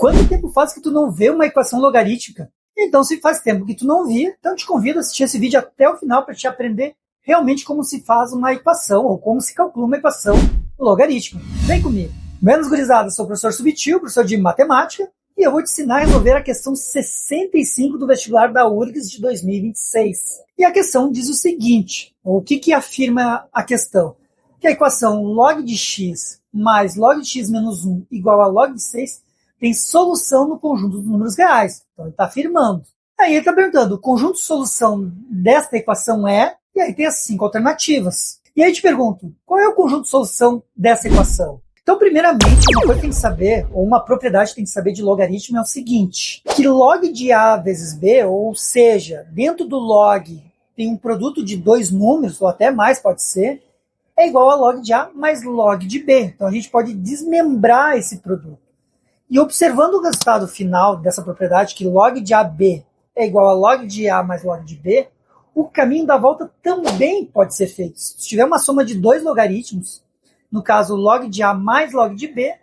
Quanto tempo faz que tu não vê uma equação logarítmica? Então, se faz tempo que tu não via, então te convido a assistir esse vídeo até o final para te aprender realmente como se faz uma equação ou como se calcula uma equação logarítmica. Vem comigo. Menos gurizada, sou o professor Subtil, professor de matemática, e eu vou te ensinar a resolver a questão 65 do vestibular da URGS de 2026. E a questão diz o seguinte, o que afirma a questão? Que a equação log de x mais log de x menos 1 igual a log de 6 tem solução no conjunto dos números reais. Então, ele está afirmando. Aí ele está perguntando, o conjunto de solução desta equação é... E aí tem as 5 alternativas. E aí eu te pergunto, qual é o conjunto de solução dessa equação? Então, primeiramente, uma coisa que tem que saber, ou uma propriedade que tem que saber de logaritmo é o seguinte, que log de A vezes B, ou seja, dentro do log tem um produto de dois números, ou até mais pode ser, é igual a log de A mais log de B. Então, a gente pode desmembrar esse produto. E observando o resultado final dessa propriedade, que log de AB é igual a log de A mais log de B, o caminho da volta também pode ser feito. Se tiver uma soma de dois logaritmos, no caso log de A mais log de B,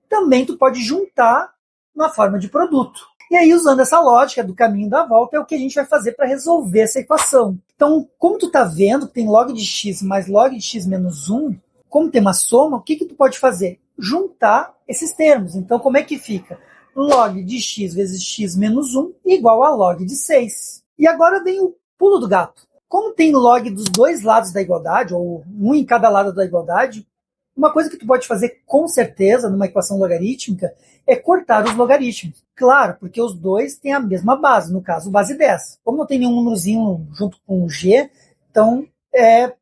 também tu pode juntar na forma de produto. E aí, usando essa lógica do caminho da volta, é o que a gente vai fazer para resolver essa equação. Então, como tu está vendo que tem log de x mais log de x menos 1, como tem uma soma, o que tu pode fazer? Juntar esses termos. Então, como é que fica? Log de x vezes x menos 1 igual a log de 6. E agora vem o pulo do gato. Como tem log dos dois lados da igualdade, ou um em cada lado da igualdade, uma coisa que tu pode fazer com certeza numa equação logarítmica é cortar os logaritmos. Claro, porque os dois têm a mesma base, no caso, base 10. Como não tem nenhum númerozinho junto com o g, então,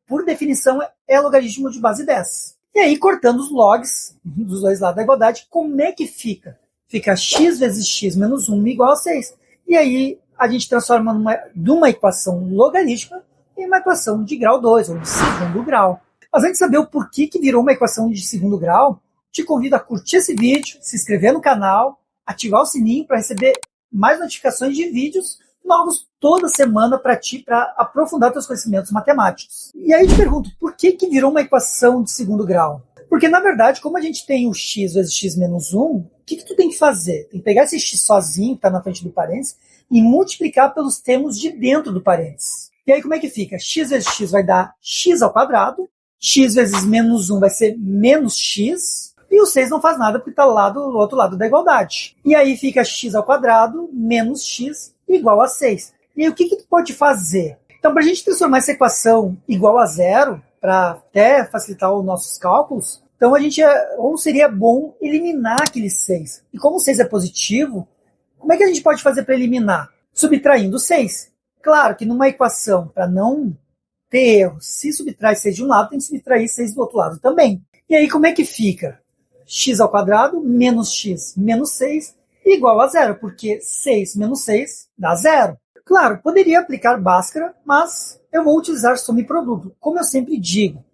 por definição, é logaritmo de base 10. E aí, cortando os logs dos dois lados da igualdade, como é que fica? Fica x vezes x menos 1 igual a 6. E aí, a gente transforma de uma equação logarítmica em uma equação de grau 2, ou de segundo grau. Mas antes de saber o porquê que virou uma equação de segundo grau, te convido a curtir esse vídeo, se inscrever no canal, ativar o sininho para receber mais notificações de vídeos novos toda semana para ti, para aprofundar teus conhecimentos matemáticos. E aí eu te pergunto, por que virou uma equação de segundo grau? Porque, na verdade, como a gente tem o x vezes x menos 1, o que tu tem que fazer? Tem que pegar esse x sozinho, que está na frente do parênteses, e multiplicar pelos termos de dentro do parênteses. E aí como é que fica? X vezes x vai dar x ao quadrado, x vezes menos 1 vai ser menos x, e o 6 não faz nada porque está lá do outro lado da igualdade. E aí fica x ao quadrado menos x igual a 6. E aí o que tu pode fazer? Então, para a gente transformar essa equação igual a zero, para até facilitar os nossos cálculos, então ou seria bom eliminar aquele 6. E como o 6 é positivo, como é que a gente pode fazer para eliminar? Subtraindo 6. Claro que numa equação, para não ter erro, se subtrai 6 de um lado, tem que subtrair 6 do outro lado também. E aí como é que fica? X ao quadrado menos x menos 6 igual a zero, porque 6 menos 6 dá zero. Claro, poderia aplicar Bhaskara, mas eu vou utilizar soma e produto. Como eu sempre digo,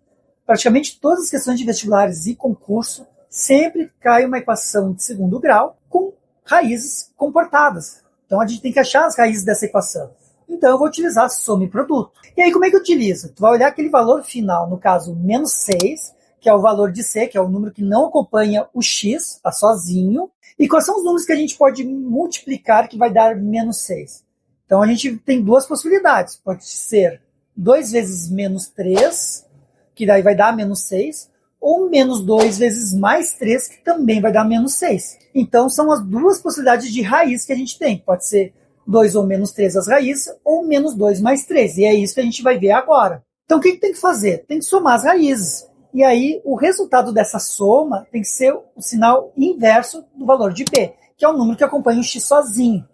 praticamente todas as questões de vestibulares e concurso sempre cai uma equação de segundo grau com raízes comportadas. Então a gente tem que achar as raízes dessa equação. Então eu vou utilizar soma e produto. E aí como é que eu utilizo? Tu vai olhar aquele valor final, no caso menos 6, que é o valor de C, que é o número que não acompanha o x, está sozinho. E quais são os números que a gente pode multiplicar que vai dar menos 6? Então a gente tem duas possibilidades. Pode ser 2 vezes menos 3, que daí vai dar menos 6, ou menos 2 vezes mais 3, que também vai dar menos 6. Então são as duas possibilidades de raiz que a gente tem. Pode ser 2 ou menos 3 as raízes, ou menos 2 mais 3. E é isso que a gente vai ver agora. Então o que tem que fazer? Tem que somar as raízes. E aí o resultado dessa soma tem que ser o sinal inverso do valor de B, que é o número que acompanha o x sozinho.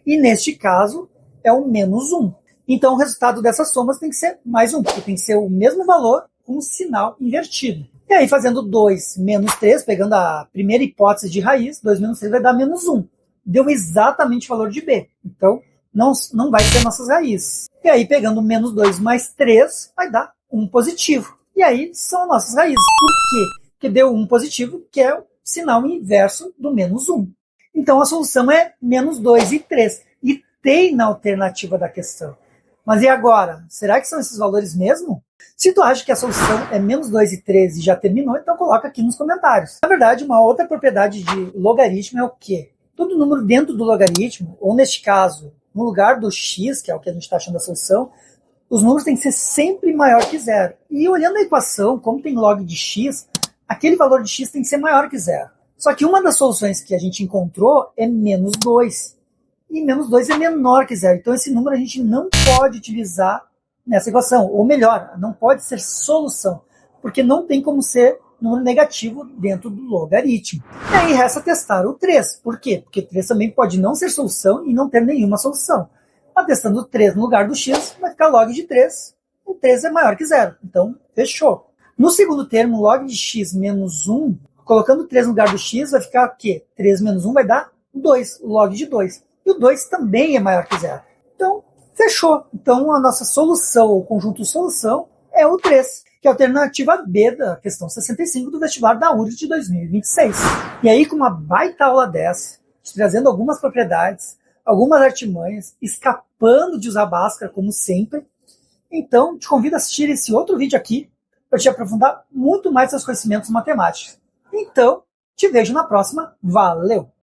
E neste caso é o menos 1. Então o resultado dessas somas tem que ser mais 1, porque tem que ser o mesmo valor com um sinal invertido. E aí fazendo 2 menos 3, pegando a primeira hipótese de raiz, 2 menos 3 vai dar menos 1. Deu exatamente o valor de B. Então não vai ser nossas raízes. E aí pegando menos 2 mais 3 vai dar 1 positivo. E aí são nossas raízes. Por quê? Porque deu 1 positivo, que é o sinal inverso do menos 1. Então a solução é menos 2 e 3. E tem na alternativa da questão. Mas e agora? Será que são esses valores mesmo? Se tu acha que a solução é menos 2 e 3 e já terminou, então coloca aqui nos comentários. Na verdade, uma outra propriedade de logaritmo é o quê? todo número dentro do logaritmo, ou neste caso, no lugar do x, que é o que a gente está achando a solução, os números têm que ser sempre maior que zero. E olhando a equação, como tem log de x, aquele valor de x tem que ser maior que zero. Só que uma das soluções que a gente encontrou é menos 2. E menos 2 é menor que zero. Então esse número a gente não pode utilizar nessa equação. Ou melhor, não pode ser solução. Porque não tem como ser número negativo dentro do logaritmo. E aí resta testar o 3. Por quê? Porque o 3 também pode não ser solução e não ter nenhuma solução. Testando o 3 no lugar do x, vai ficar log de 3. O 3 é maior que zero. Então, fechou. No segundo termo, log de x menos 1, colocando 3 no lugar do x, vai ficar o quê? 3 menos 1 vai dar 2, log de 2. E o 2 também é maior que zero. Então, fechou. Então, a nossa solução, o conjunto solução, é o 3, que é a alternativa B da questão 65 do vestibular da URGS de 2026. E aí, com uma baita aula dessa, trazendo algumas propriedades, algumas artimanhas, escapando de usar Bhaskara, como sempre. Então, te convido a assistir esse outro vídeo aqui, para te aprofundar muito mais seus conhecimentos matemáticos. Então, te vejo na próxima. Valeu!